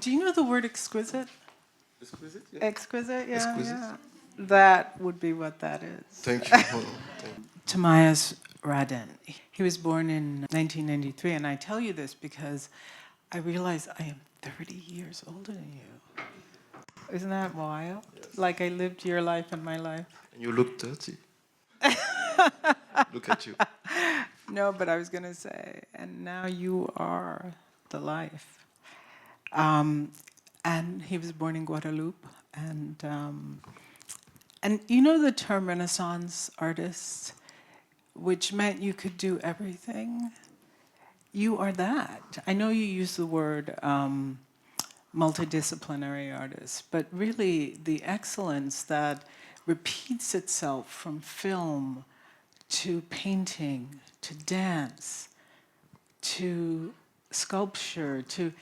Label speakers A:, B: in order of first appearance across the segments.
A: Do you know the word exquisite?
B: Exquisite? Yeah.
A: Exquisite, yeah,
B: Exquisite.
A: yeah. That would be what that is.
B: Thank you. Thank you.
A: Thomias Radin. He was born in 1993, and I tell you this because I realize I am 30 years older than you. Isn't that wild?
B: Yes.
A: Like I lived your life and my life.
B: And you look 30. Look at you.
A: No, but I was going to say, and now you are the life. And he was born in Guadeloupe, and you know the term Renaissance artist, which meant you could do everything. You are that. I know you use the word multidisciplinary artist, but really the excellence that repeats itself from film to painting to dance to sculpture to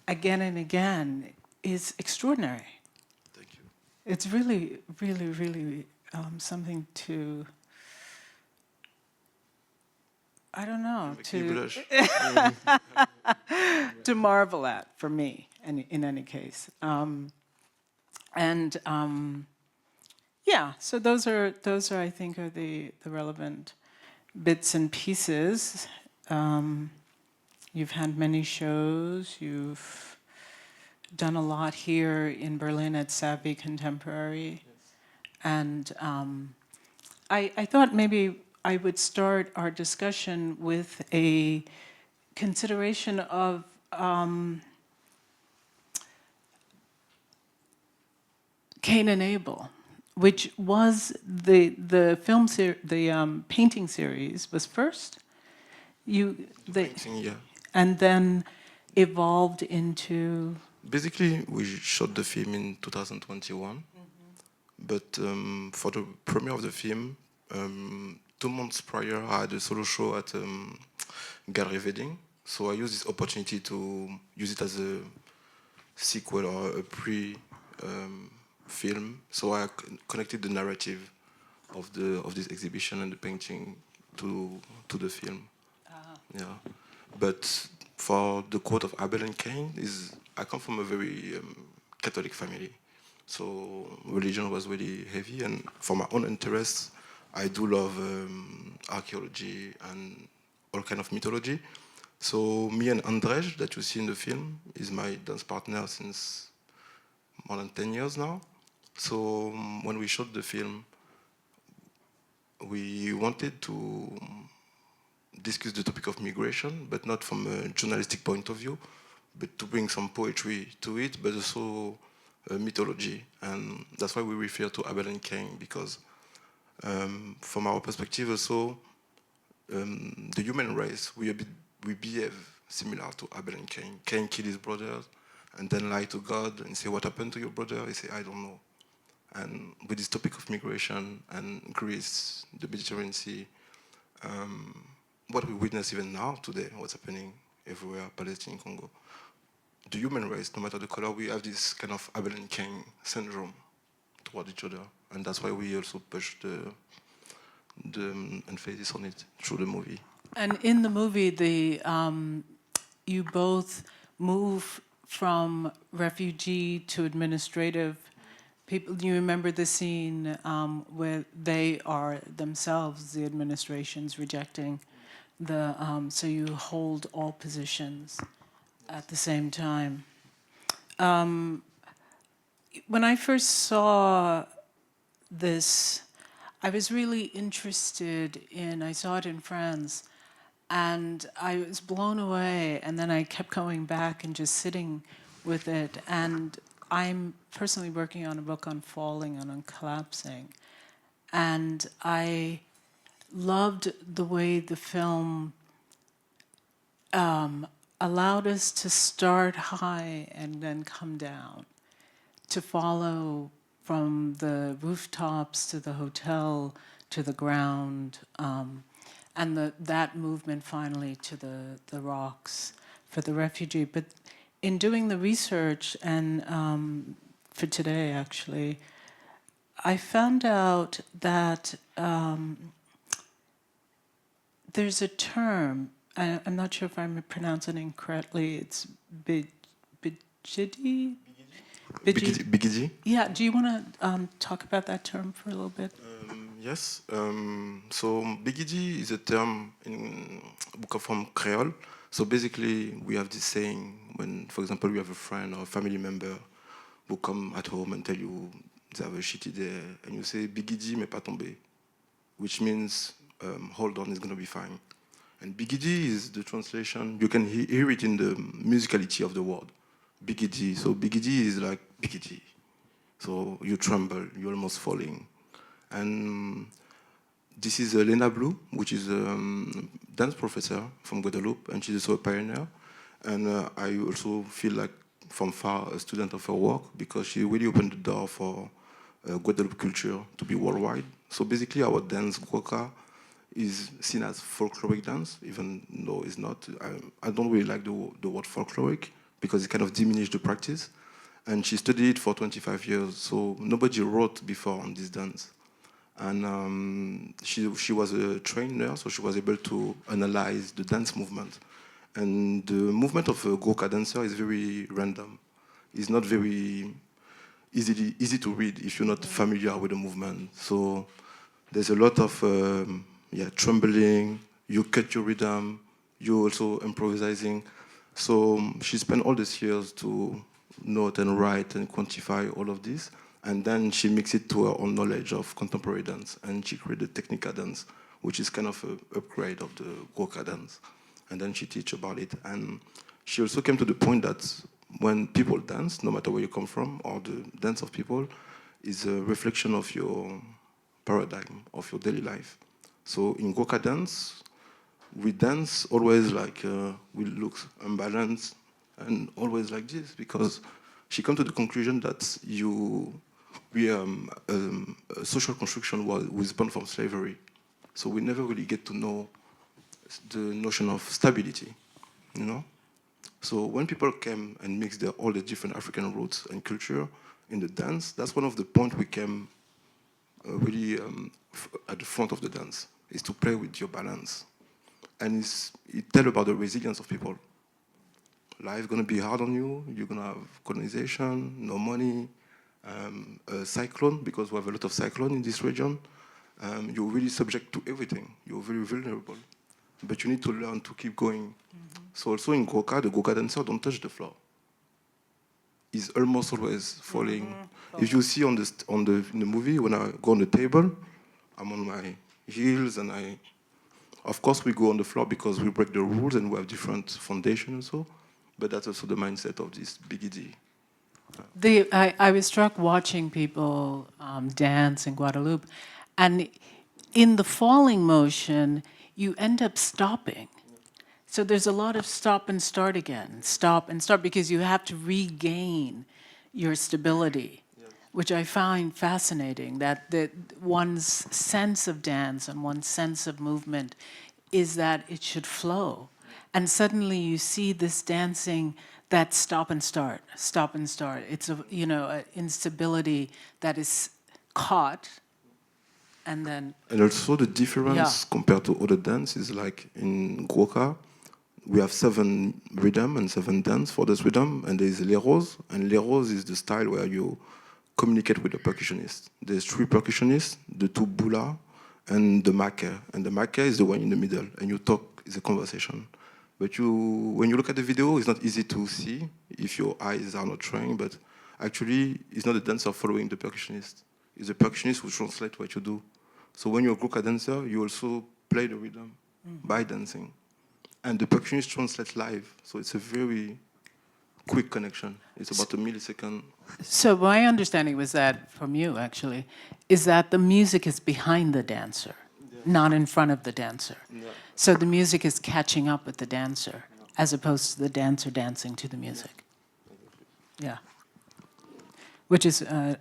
A: again and again is extraordinary.
B: Thank you.
A: It's really, really, really something to, I don't know, to marvel at for me, in any case. Yeah, so those are I think are the relevant bits and pieces. You've had many shows. You've done a lot here in Berlin at Savvy Contemporary.
B: Yes.
A: And I thought maybe I would start our discussion with a consideration of Cain and Abel, which was the painting series was first.
B: Painting, yeah.
A: And then evolved into.
B: Basically, we shot the film in 2021, but for the premiere of the film, 2 months prior, I had a solo show at RIVÂL. So I used this opportunity to use it as a sequel or a film. So I connected the narrative of this exhibition and the painting to the film. Yeah, but for the quote of Abel and Cain, I come from a very Catholic family, so religion was really heavy, and for my own interests, I do love archaeology and all kind of mythology. So me and Andrzej, that you see in the film, is my dance partner since more than 10 years now. So when we shot the film, we wanted to discuss the topic of migration, but not from a journalistic point of view, but to bring some poetry to it, but also mythology. And that's why we refer to Abel and Cain, because from our perspective also, the human race, we behave similar to Abel and Cain. Cain killed his brother and then lied to God and say, what happened to your brother? He said, I don't know. And with this topic of migration and Greece, the Mediterranean Sea, what we witness even now today, what's happening everywhere, Palestine, Congo, the human race, no matter the color, we have this kind of Abel and Cain syndrome toward each other, and that's why we also push the emphasis on it through the movie.
A: And in the movie, you both move from refugee to administrative people. Do you remember the scene where they are themselves, the administrations, rejecting the, so you hold all positions at the same time. When I first saw this, I was really interested in, I saw it in France, and I was blown away, and then I kept going back and just sitting with it. And I'm personally working on a book on falling and on collapsing. And I loved the way the film allowed us to start high and then come down, to follow from the rooftops to the hotel to the ground, and that movement finally to the rocks for the refugee. But in doing the research, and for today actually, I found out that there's a term, I'm not sure if I'm pronouncing it correctly, it's Bigidi?
B: Bigidi?
A: Yeah, do you want to talk about that term for a little bit?
B: Yes. So Bigidi is a term from Creole. So basically, we have this saying when, for example, you have a friend or a family member who come at home and tell you they have a shitty day, and you say Bigidi mais pas tombé, which means hold on, it's gonna be fine. And Bigidi is the translation. You can hear it in the musicality of the word. Bigidi. So Bigidi is like Bigidi. So you tremble, you're almost falling. And this is Lena Blue, which is a dance professor from Guadeloupe, and she's also a pioneer. And I also feel like from far a student of her work because she really opened the door for Guadeloupe culture to be worldwide. So basically our dance, Guaca, is seen as folkloric dance, even though it's not. I don't really like the word folkloric because it kind of diminishes the practice. And she studied it for 25 years, so nobody wrote before on this dance. And she was a trained nurse, so she was able to analyze the dance movement. And the movement of a Goka dancer is very random. It's not very easy to read if you're not familiar with the movement. So there's a lot of trembling, you cut your rhythm, you also improvising. So she spent all these years to note and write and quantify all of this. And then she mixed it to her own knowledge of contemporary dance. And she created technica dance, which is kind of an upgrade of the Goka dance. And then she teach about it. And she also came to the point that when people dance, no matter where you come from, or the dance of people, is a reflection of your paradigm, of your daily life. So in Goka dance, we dance always like we look unbalanced and always like this because she come to the conclusion that a social construction was born from slavery. So we never really get to know the notion of stability, you know? So when people came and mixed all the different African roots and culture in the dance, that's one of the points we came really at the front of the dance, is to play with your balance. And it tells about the resilience of people. Life gonna be hard on you, you're gonna have colonization, no money, a cyclone, because we have a lot of cyclone in this region. You're really subject to everything. You're very vulnerable. But you need to learn to keep going. Mm-hmm. So also in Goka, the Goka dancer don't touch the floor. He's almost always falling. Mm-hmm. If you see in the movie, when I go on the table, I'm on my heels and of course we go on the floor because we break the rules and we have different foundations and so, but that's also the mindset of this Bigidi.
A: I was struck watching people dance in Guadeloupe, and in the falling motion, you end up stopping. So there's a lot of stop and start again, stop and start, because you have to regain your stability, yes. Which I find fascinating, that one's sense of dance and one's sense of movement is that it should flow. And suddenly you see this dancing that stop and start. It's an instability that is caught. And
B: also the difference compared to other dances, like in Goka, we have 7 rhythm and 7 dance for this rhythm, and there is les roses, and les roses is the style where you communicate with the percussionist. There's 3 percussionists, the 2 bula, and the maker. And the maker is the one in the middle, and you talk, it's a conversation. But when you look at the video, it's not easy to see if your eyes are not trained, but actually, it's not the dancer following the percussionist. It's the percussionist who translates what you do. So when you're a Goka dancer, you also play the rhythm by dancing. And the percussionist translates live, so it's a very quick connection. It's about a millisecond.
A: So my understanding was that, from you actually, is that the music is behind the dancer, not in front of the dancer. Yeah. So the music is catching up with the dancer, as opposed to the dancer dancing to the music. Yeah. Which is a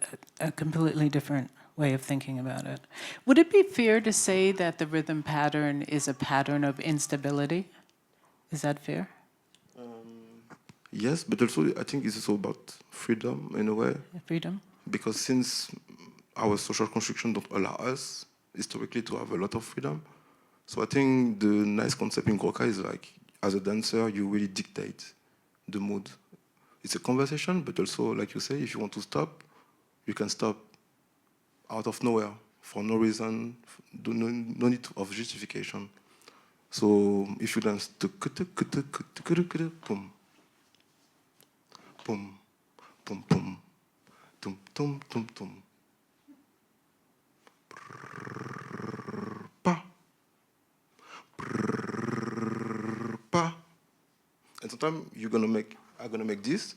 A: completely different way of thinking about it. Would it be fair to say that the rhythm pattern is a pattern of instability? Is that fair?
B: Yes, but also I think it's also about freedom in a way.
A: Freedom?
B: Because since our social construction don't allow us historically to have a lot of freedom, so I think the nice concept in Goka is like, as a dancer, you really dictate the mood. it's a conversation, but also, like you say, if you want to stop, you can stop out of nowhere for no reason, no need of justification. So if you dance, boom, boom, boom, boom, tum, tum, tum, tum, pa, pa, and sometimes I'm gonna make this,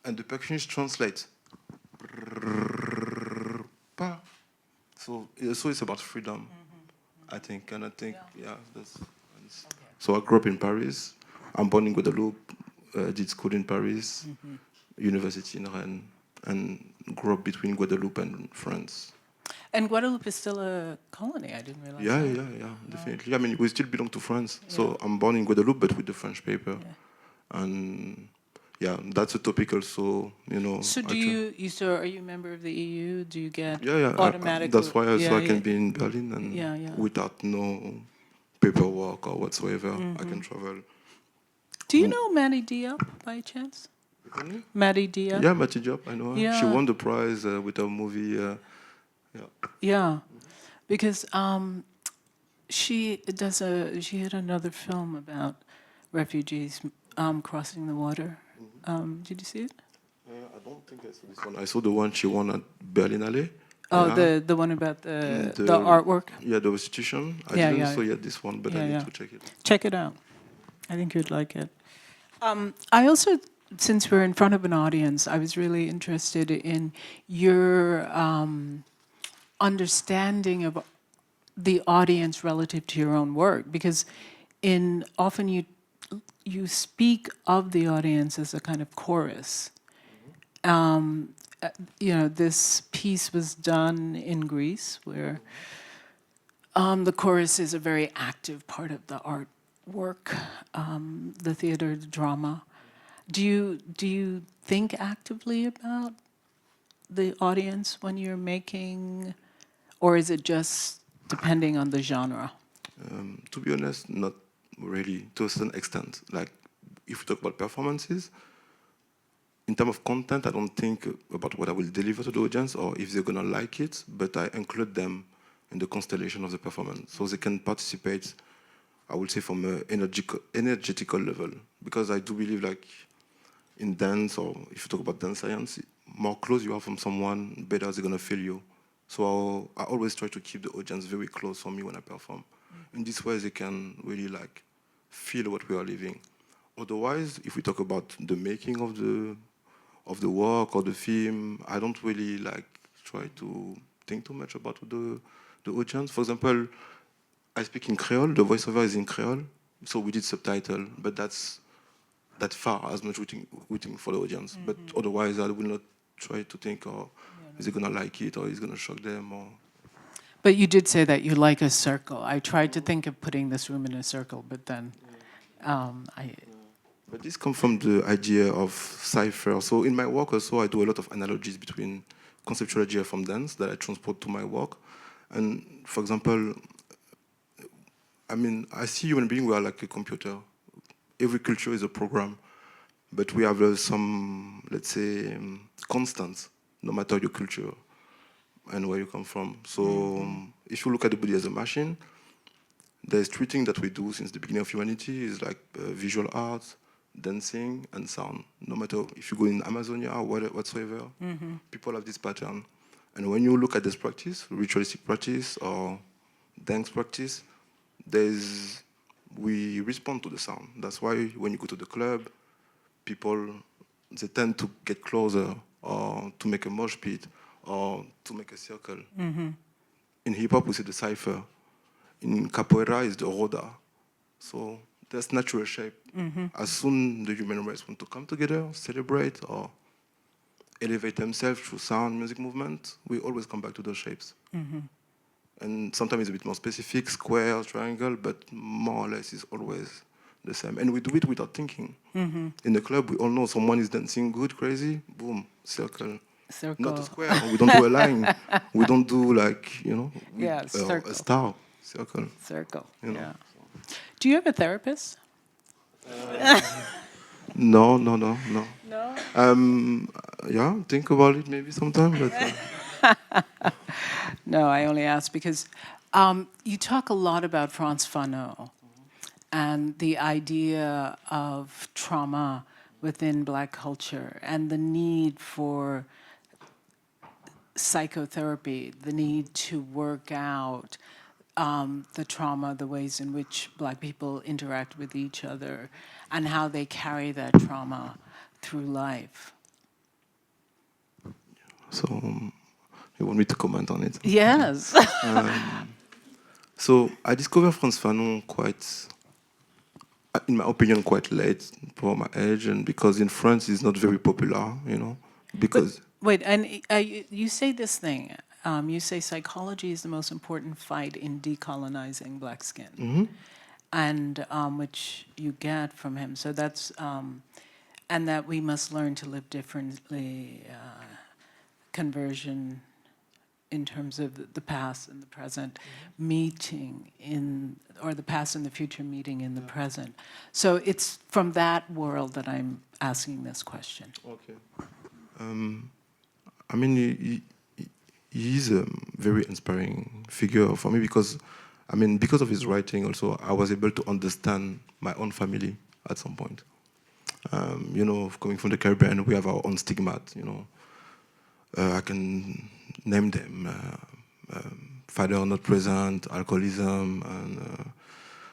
B: and the percussionist translates. Pa. So it's about freedom, I think, and I think that's. So I grew up in Paris. I'm born in Guadeloupe. Did school in Paris, university in Rennes, and grew up between Guadeloupe and France.
A: And Guadeloupe is still a colony. I didn't realize
B: Yeah,
A: that.
B: yeah, definitely. I mean, we still belong to France. So I'm born in Guadeloupe, but with the French paper.
A: Yeah.
B: And yeah, that's a topic also, you know.
A: So are you a member of the EU? Do you get automatic?
B: That's why I can be in Berlin and without no paperwork or whatsoever, I can travel.
A: Do you know Maddie Diop by chance? Maddie Diop?
B: Yeah, Maddie Diop, I know her.
A: Yeah.
B: She won the prize with her movie.
A: Yeah, because she had another film about refugees crossing the water. Did you see it?
B: I don't think I saw this one. I saw the one she won at Berlinale.
A: Oh, the one about the artwork?
B: Yeah, the restitution. I didn't saw yet this one, but I need to check it.
A: Check it out. I think you'd like it. I also, since we're in front of an audience, I was really interested in your understanding of the audience relative to your own work, because often you speak of the audience as a kind of chorus. This piece was done in Greece, where the chorus is a very active part of the artwork, the theater, the drama. Do you think actively about the audience when you're making, or is it just depending on the genre?
B: To be honest, not really, to a certain extent. Like, if we talk about performances, in terms of content, I don't think about what I will deliver to the audience or if they're gonna like it, but I include them in the constellation of the performance, so they can participate, I would say, from an energetical level. Because I do believe, like, in dance, or if you talk about dance science, more close you are from someone, better they're gonna feel you. So I always try to keep the audience very close for me when I perform. In this way, they can really like feel what we are living. Otherwise, if we talk about the making of the work or the film, I don't really like try to think too much about the audience. For example, I speak in Creole. The voiceover is in Creole, so we did subtitle, but that's that far as much waiting for the audience. But otherwise, I will not try to think, is he gonna like it, or is it gonna shock them, or.
A: But you did say that you like a circle. I tried to think of putting this room in a circle, but then
B: But this comes from the idea of cipher. So in my work also, I do a lot of analogies between conceptual idea from dance that I transport to my work. And for example, I mean, I see human beings, we are like a computer. Every culture is a program, but we have some, let's say, constants, no matter your culture and where you come from. So if you look at the body as a machine, there's three things that we do since the beginning of humanity, is like visual arts, dancing, and sound. No matter if you go in Amazonia or whatsoever, people have this pattern. And when you look at this practice, ritualistic practice or dance practice, we respond to the sound. That's why when you go to the club, people, they tend to get closer or to make a mosh pit or to make a circle. In hip-hop, we see the cipher. In capoeira, is the roda. So there's natural shape. As soon the human race want to come together, celebrate, or elevate themselves through sound, music movement, we always come back to those shapes. And sometimes it's a bit more specific, square, triangle, but more or less it's always the same. And we do it without thinking. In the club, we all know someone is dancing good, crazy, boom, circle. Not a square. We don't do a line. We don't do like, a star. Circle.
A: Circle,
B: You know,
A: yeah. Do you have a therapist?
B: No, no, no, no.
A: No?
B: Yeah, think about it maybe sometime, but
A: No, I only ask because you talk a lot about Frantz Fanon and the idea of trauma within Black culture and the need for psychotherapy, the need to work out the trauma, the ways in which Black people interact with each other, and how they carry that trauma through life.
B: so you want me to comment on it?
A: Yes.
B: So I discovered Frantz Fanon quite, in my opinion, quite late for my age, and because in France it's not very popular, you know, because
A: Wait, and you say this thing. You say psychology is the most important fight in decolonizing Black skin, and which you get from him. So that's and that we must learn to live differently. Conversion in terms of the past and the present meeting in, or the past and the future meeting in the present. So it's from that world that I'm asking this question.
B: okay. I mean, he is a very inspiring figure for me because, I mean, because of his writing also, I was able to understand my own family at some point. You know, coming from the Caribbean, we have our own stigmat, you know. I can name them. Father not present, alcoholism, and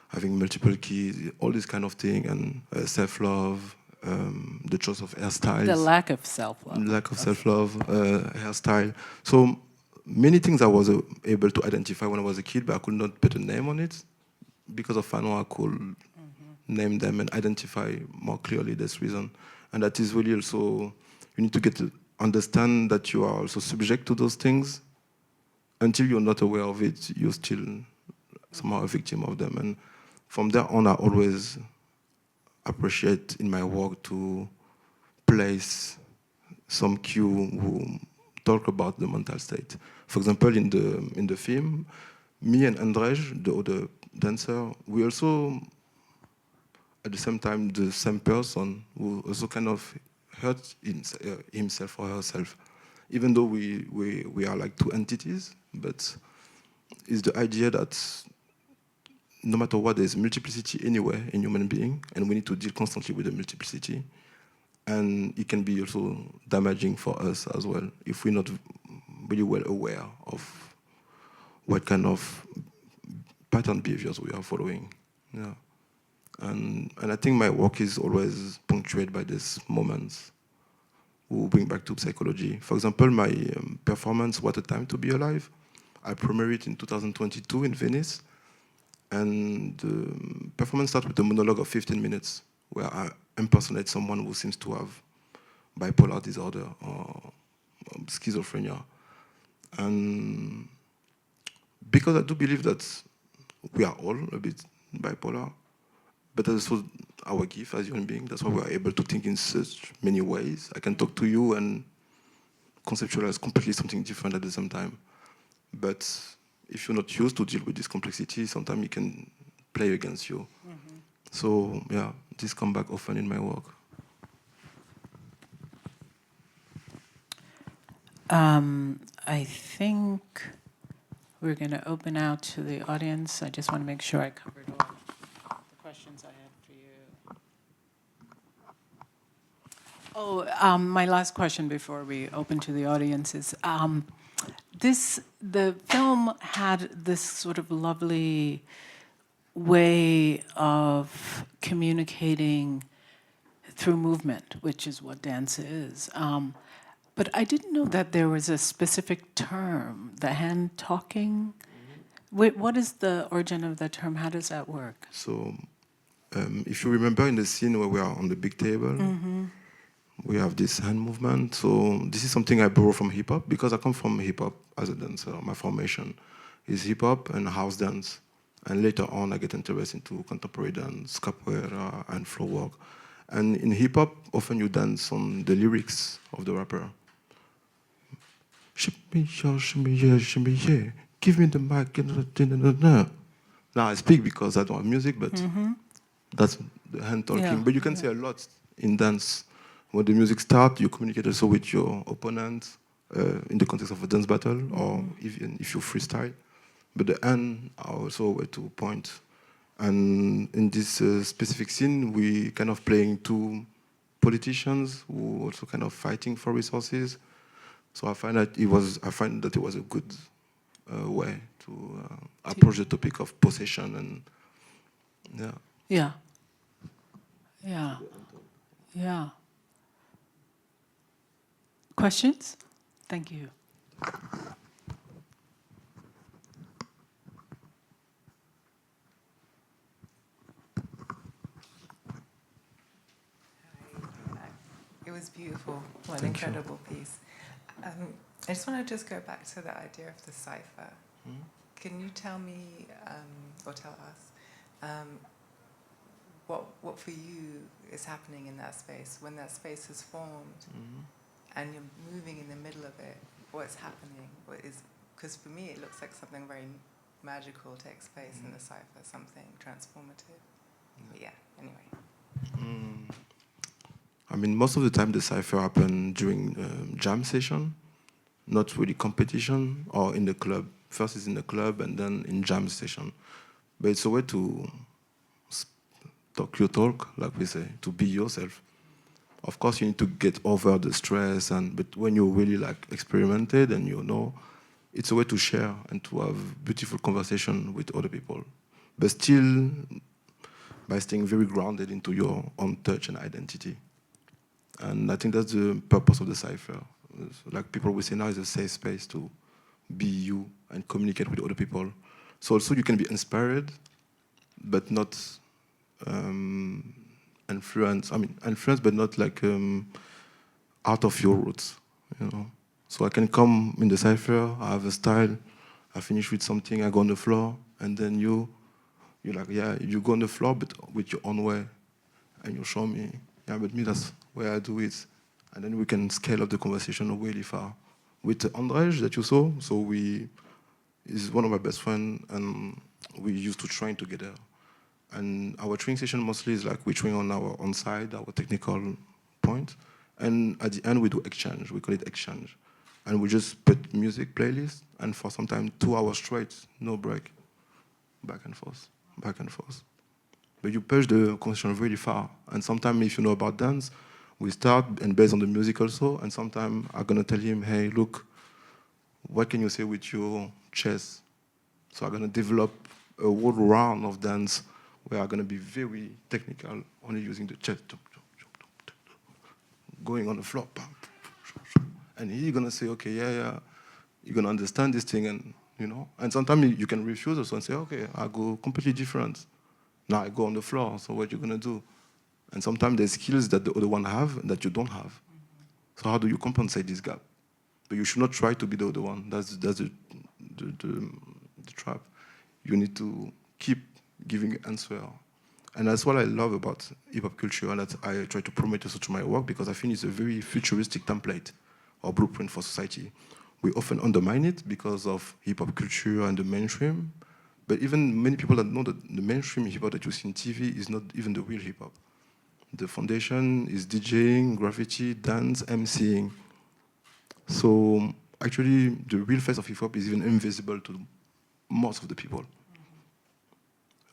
B: having multiple kids, all this kind of thing, and self-love, the choice of hairstyles.
A: The lack of self-love.
B: Lack of self-love, hairstyle. So many things I was able to identify when I was a kid, but I could not put a name on it. Because of Fanon, I could name them and identify more clearly this reason. And that is really also, you need to get to understand that you are also subject to those things. Until you're not aware of it, you're still somehow a victim of them. And from there on, I always appreciate in my work to place some cue who talk about the mental state. For example, in the film, me and Andrzej, the other dancer, we also, at the same time, the same person who also kind of hurt himself or herself. Even though we are like two entities, but it's the idea that no matter what, there's multiplicity anywhere in human being, and we need to deal constantly with the multiplicity. And it can be also damaging for us as well if we're not really well aware of what kind of pattern behaviors we are following. Yeah. And I think my work is always punctuated by these moments who bring back to psychology. For example, my performance, What a Time to Be Alive, I premiered it in 2022 in Venice. And the performance starts with a monologue of 15 minutes where I impersonate someone who seems to have bipolar disorder or schizophrenia. And because I do believe that we are all a bit bipolar, but that's also our gift as human beings. That's why we are able to think in such many ways. I can talk to you and conceptualize completely something different at the same time. But if you're not used to deal with this complexity, sometimes it can play against you. Mm-hmm. So yeah, this comes back often in my work.
A: I think we're going to open out to the audience. I just want to make sure I covered all the questions I had for you. Oh, my last question before we open to the audience is, the film had this sort of lovely way of communicating through movement, which is what dance is. But I didn't know that there was a specific term, the hand talking. What is the origin of the term? How does that work?
B: So if you remember in the scene where we are on the big table, we have this hand movement. So this is something I borrow from hip-hop because I come from hip-hop as a dancer. My formation is hip-hop and house dance. And later on, I get interested into contemporary dance, capoeira, and floor work. And in hip-hop, often you dance on the lyrics of the rapper. Shimmy, yeah, shimmy, yeah. Give me the mic. Now I speak because I don't have music, but that's the hand talking.
A: Yeah,
B: But you can say a lot in dance. When the music starts, you communicate also with your opponent in the context of a dance battle, or even if you freestyle. But the end are also a way to point. And in this specific scene, we kind of playing two politicians who also kind of fighting for resources. So I find that it was a good way to approach the topic of possession and yeah.
A: Yeah. Yeah. Yeah. Questions? Thank you.
C: It was beautiful. What an
B: Thank you.
C: incredible piece. I just want to just go back to the idea of the cipher. Can you tell me, or tell us, what for you is happening in that space when that space is formed and you're moving in the middle of it? What's happening? Because for me it looks like something very magical takes place in the cipher, something transformative. But yeah. Anyway.
B: I mean, most of the time the cipher happen during jam session, not really competition or in the club. First is in the club and then in jam session. But it's a way to talk your talk, like we say, to be yourself. Of course, you need to get over the stress, but when you're really like experimented and you know, it's a way to share and to have beautiful conversation with other people. But still, by staying very grounded into your own touch and identity. And I think that's the purpose of the cipher. Like people will say now, is a safe space to be you and communicate with other people. So also you can be inspired, but not influenced. I mean, influenced, but not like out of your roots, you know. So I can come in the cipher, I have a style, I finish with something, I go on the floor, and then you're like, yeah, you go on the floor, but with your own way, and you show me, yeah, but me, that's where I do it. And then we can scale up the conversation really far. With Andrej that you saw, so he's one of my best friends, and we used to train together. And our training session mostly is like we train on our own side, our technical point. And at the end, we do exchange. We call it exchange. And we just put music playlist, and for sometimes 2 hours straight, no break. Back and forth, back and forth. But you push the conversation really far. And sometimes, if you know about dance, we start, and based on the music also, and sometimes I'm going to tell him, hey, look, what can you say with your chest? So I'm going to develop a whole round of dance where I'm going to be very technical, only using the chest, going on the floor. And he's going to say, okay, yeah, you're going to understand this thing, and you know. And sometimes you can refuse also and say, okay, I'll go completely different. Now I go on the floor, so what you going to do? And sometimes there's skills that the other one have that you don't have. So how do you compensate this gap? But you should not try to be the other one. That's the trap. You need to keep giving answer. And that's what I love about hip-hop culture, and that I try to promote also to my work, because I think it's a very futuristic template or blueprint for society. We often undermine it because of hip-hop culture and the mainstream, but even many people that know that the mainstream hip-hop that you see on TV is not even the real hip-hop. The foundation is DJing, graffiti, dance, MCing. So actually, the real face of hip-hop is even invisible to most of the people.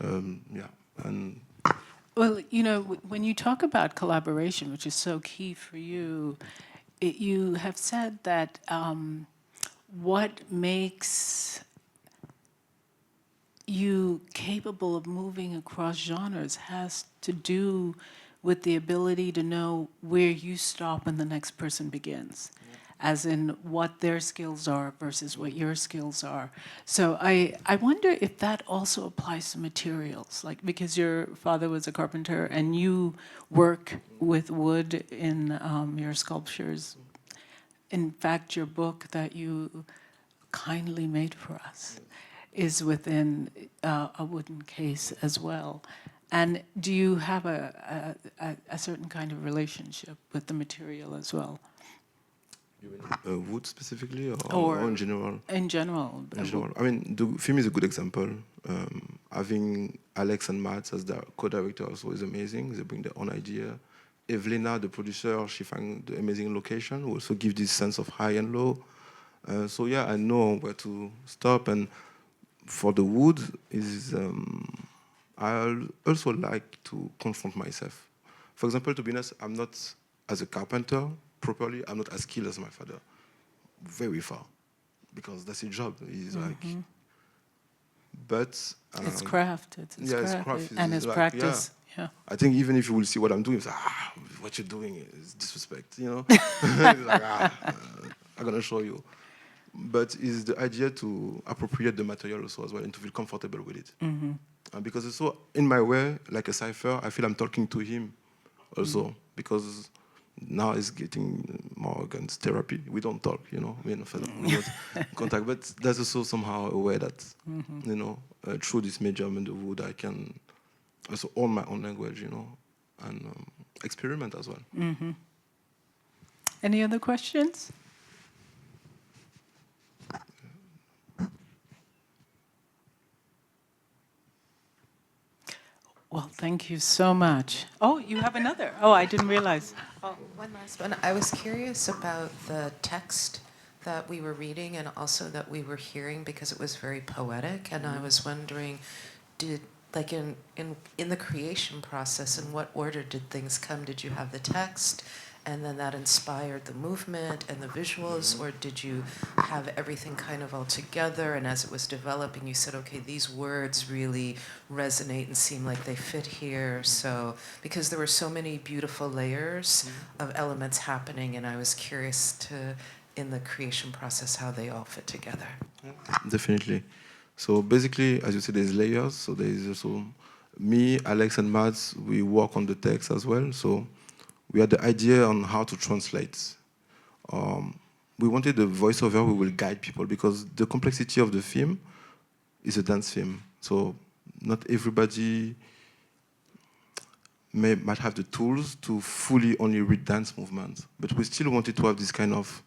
B: Yeah, and
A: Well, you know, when you talk about collaboration, which is so key for you, you have said that what makes you capable of moving across genres has to do with the ability to know where you stop and the next person begins, as in what their skills are versus what your skills are. So I wonder if that also applies to materials, like because your father was a carpenter and you work with wood in your sculptures. In fact, your book that you kindly made for us is within a wooden case as well. And do you have a certain kind of relationship with the material as well?
B: you mean wood specifically, or in general?
A: In general.
B: In general. I mean, the film is a good example. Having Alex and Matt as the co-director also is amazing. They bring their own idea, Evelina, the producer, she found the amazing location. We also give this sense of high and low. So yeah, I know where to stop. And for the wood, I also like to confront myself. For example, to be honest, I'm not, as a carpenter, properly, I'm not as skilled as my father. Very far. Because that's his job. He's like... But...
A: it's craft. It's craft. And it's
B: like,
A: practice.
B: Yeah. I think even if you will see what I'm doing, it's like, what you're doing is disrespect, you know? It's like, I'm going to show you. But it's the idea to appropriate the material also as well and to feel comfortable with it. Because it's so, in my way, like a cipher, I feel I'm talking to him also. Because now it's getting more against therapy. We don't talk, you know? We don't contact. But that's also somehow a way that, you know, through this medium in the wood, I can also own my own language, you know, and experiment as well.
A: Any other questions? Well, thank you so much. Oh, you have another. Oh, I didn't realize. Oh.
D: One last one. I was curious about the text that we were reading and also that we were hearing because it was very poetic. And I was wondering, did, like in the creation process, in what order did things come? Did you have the text and then that inspired the movement and the visuals, or did you have everything kind of all together, and as it was developing you said, okay, these words really resonate and seem like they fit here? So, because there were so many beautiful layers of elements happening, and I was curious to, in the creation process, how they all fit together.
B: Definitely. So basically, as you said, there's layers. So there is also me, Alex, and Mads. We work on the text as well. So we had the idea on how to translate. We wanted a voiceover who will guide people because the complexity of the film is a dance film. So not everybody might have the tools to fully only read dance movements, but we still wanted to have this kind of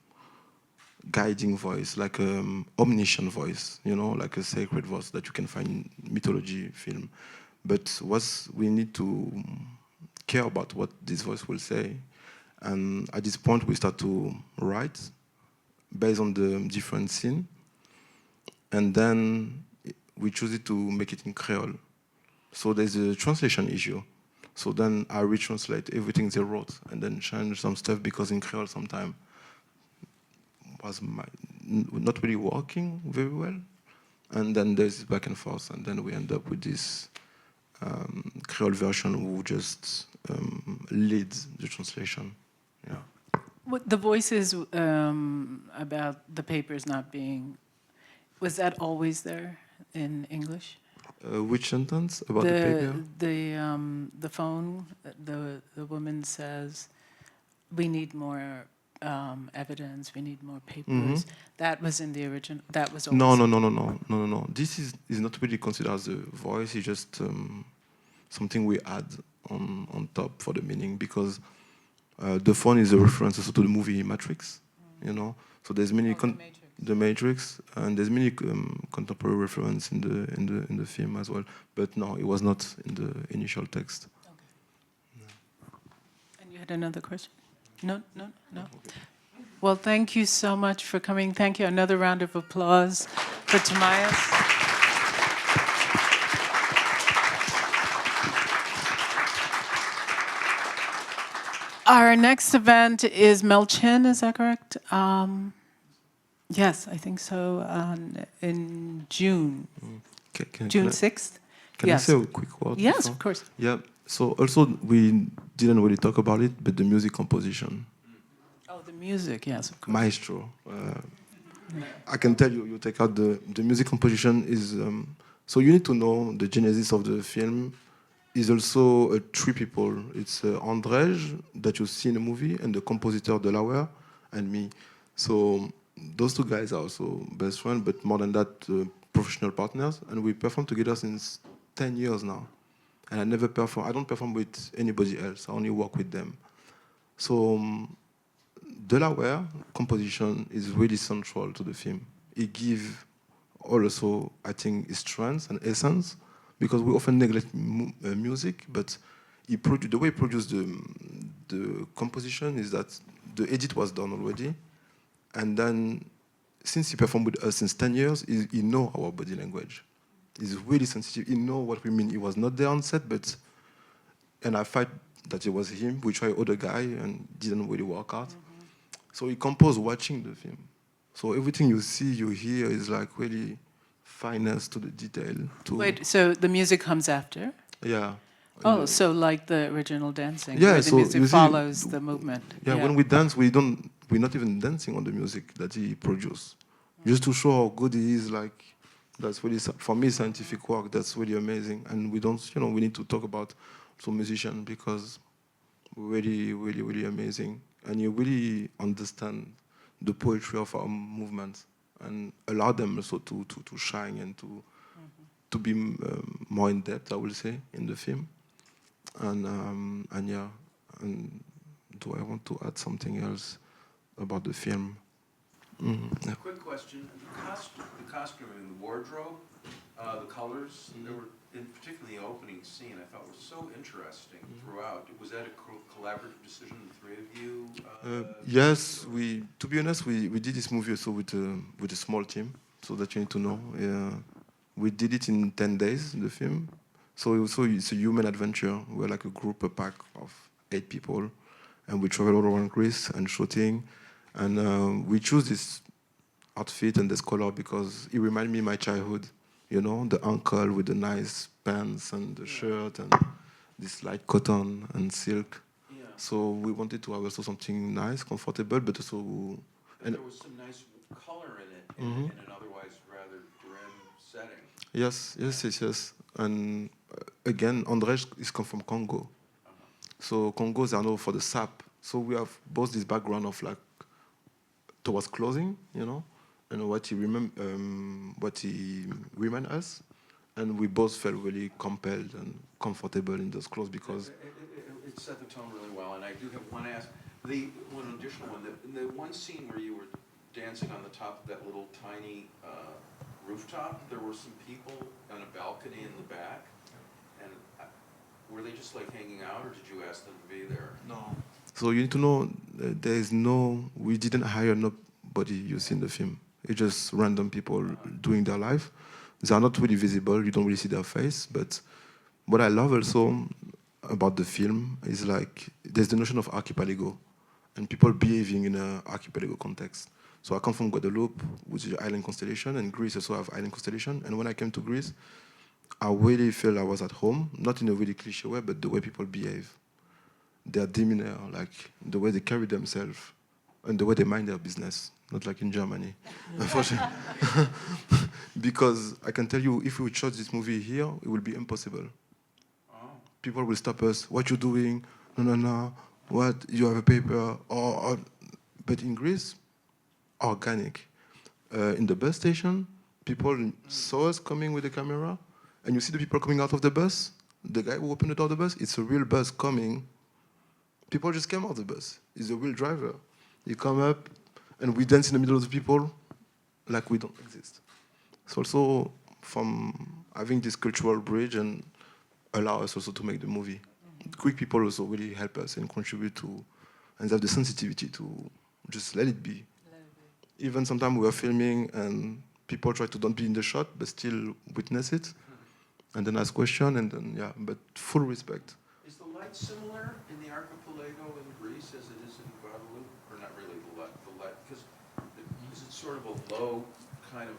B: guiding voice, like an omniscient voice, you know, like a sacred voice that you can find in mythology film. But we need to care about what this voice will say. And at this point, we start to write based on the different scene. And then we choose it to make it in Creole. So there's a translation issue. So then I retranslate everything they wrote and then change some stuff because in Creole sometimes was not really working very well. And then there's back and forth, and then we end up with this Creole version who just leads the translation. Yeah.
A: What the voices about the papers not being, was that always there in English?
B: Which sentence about the paper?
A: The phone. The woman says, "We need more evidence. We need more papers." That was in the original. That was always
B: No. This is not really considered as a voice. It's just something we add on top for the meaning because the phone is a reference also to the movie Matrix. You know, so there's many the Matrix, and there's many contemporary reference in the film as well. But no, it was not in the initial text.
A: Okay. No. And you had another question? No. Okay. Well, thank you so much for coming. Thank you. Another round of applause for Thomias. Our next event is Melchin, is that correct? Yes, I think so, in June. June 6th?
B: Can I say a quick word?
A: Yes,
B: before?
A: Of course.
B: Yeah, so also we didn't really talk about it, but the music composition.
A: Oh, the music, yes, of course.
B: Maestro. I can tell you take out the music composition is... so you need to know the genesis of the film is also three people. It's Andrzej, that you see in the movie, and the compositor Delaware, and me. So those two guys are also best friends, but more than that, professional partners. And we perform together since 10 years now. And I don't perform with anybody else. I only work with them. So Delaware composition is really central to the film. It gives also, I think, its strength and essence, because we often neglect music, but the way he produced the composition is that the edit was done already, and then since he performed with us since 10 years, he know our body language. He's really sensitive. He know what we mean. He was not there on set, and I fight that it was him. We tried other guy and didn't really work out. So he composed watching the film. So everything you see, you hear is like really finesse to the detail.
A: Wait, so the music comes after?
B: Yeah.
A: Oh, so like the original dancing,
B: yeah,
A: where the
B: so
A: music
B: you see,
A: follows the movement.
B: Yeah, when we dance, we're not even dancing on the music that he produced. Just to show how good he is, like, that's really, for me, scientific work, that's really amazing. And we don't, we need to talk about some musicians because really, really, really amazing. And you really understand the poetry of our movements and allow them also to shine and to be more in depth, I will say, in the film. And yeah, and do I want to add something else about the film? Yeah.
E: Quick question: the costume and the wardrobe, the colors. There were, in particularly the opening scene, I thought was so interesting throughout. Was that a collaborative decision, the three of you?
B: Yes, to be honest, we did this movie also with a small team, so that you need to know. We did it in 10 days, the film. So it's a human adventure. We're like a pack of 8 people, and we travel all around Greece and shooting. And we choose this outfit and this color because it reminded me of my childhood. The uncle with the nice pants and the shirt and this light cotton and silk.
E: Yeah.
B: So we wanted to have also something nice, comfortable, but also...
E: And there was some nice color in it, in an otherwise rather grim setting.
B: Yes. And again, Andrzej is come from Congo. So Congos are known for the sap. So we have both this background of like towards clothing, and what he remind us, and we both felt really compelled and comfortable in those clothes because
E: It set the tone really well. And I do have one additional one. The one scene where you were dancing on the top of that little tiny rooftop, there were some people on a balcony in the back, and were they just like hanging out, or did you ask them to be there?
B: No. So you need to know we didn't hire nobody you see in the film. It's just random people doing their life. They are not really visible, you don't really see their face, but what I love also about the film is like there's the notion of archipelago and people behaving in an archipelago context. So I come from Guadeloupe, which is an island constellation, and Greece also have island constellation. And when I came to Greece, I really felt I was at home, not in a really cliche way, but the way people behave. Their demeanor, like the way they carry themselves, and the way they mind their business, not like in Germany, unfortunately. Because I can tell you, if we would shot this movie here, it would be impossible.
E: Oh.
B: People will stop us. What you doing? No. What? You have a paper? But in Greece, organic. In the bus station, people saw us coming with the camera, and you see the people coming out of the bus. The guy who opened the door of the bus, it's a real bus coming. People just came out of the bus. He's a real driver. He come up, and we dance in the middle of the people like we don't exist. So also from having this cultural bridge and allow us also to make the movie. Greek people also really help us and contribute to, and have the sensitivity to just let it be. Even sometimes we are filming and people try to don't be in the shot but still witness it, and then ask questions, and then but full respect.
E: Is the light similar in the archipelago in Greece as it is in Guadeloupe, or not really the light? Because is it sort of a low kind of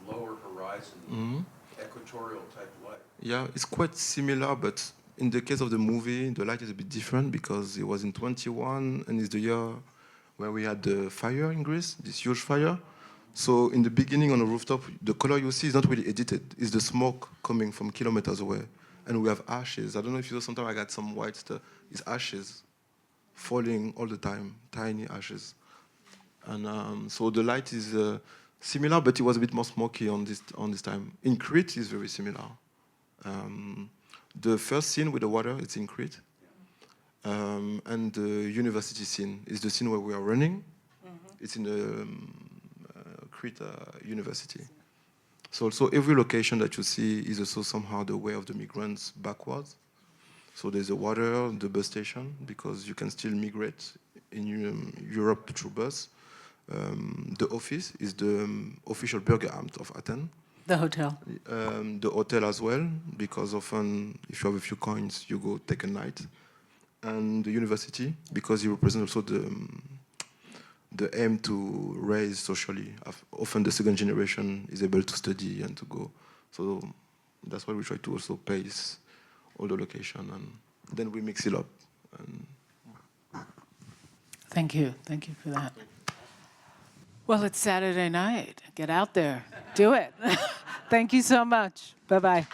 E: lower horizon, equatorial type light?
B: Yeah, it's quite similar, but in the case of the movie, the light is a bit different because it was in 21 and it's the year where we had the fire in Greece, this huge fire. So in the beginning on the rooftop, the color you see is not really edited. It's the smoke coming from kilometers away. And we have ashes. I don't know if you know, sometimes I got some white stuff. It's ashes falling all the time, tiny ashes. And so the light is similar, but it was a bit more smoky on this time. In Crete, it's very similar. The first scene with the water, it's in Crete. And the university scene is the scene where we are running. It's in the Crete University. So also every location that you see is also somehow the way of the migrants backwards. So there's the water, the bus station, because you can still migrate in Europe through bus. The office is the official Bürgeramt of Athens.
A: The hotel.
B: The hotel as well, because often if you have a few coins, you go take a night. And the university, because it represents also the aim to raise socially. Often the second generation is able to study and to go. So that's why we try to also pace all the location, and then we mix it up. And
A: Thank you for that. Well, it's Saturday night. Get out there, do it. Thank you so much. Bye-bye.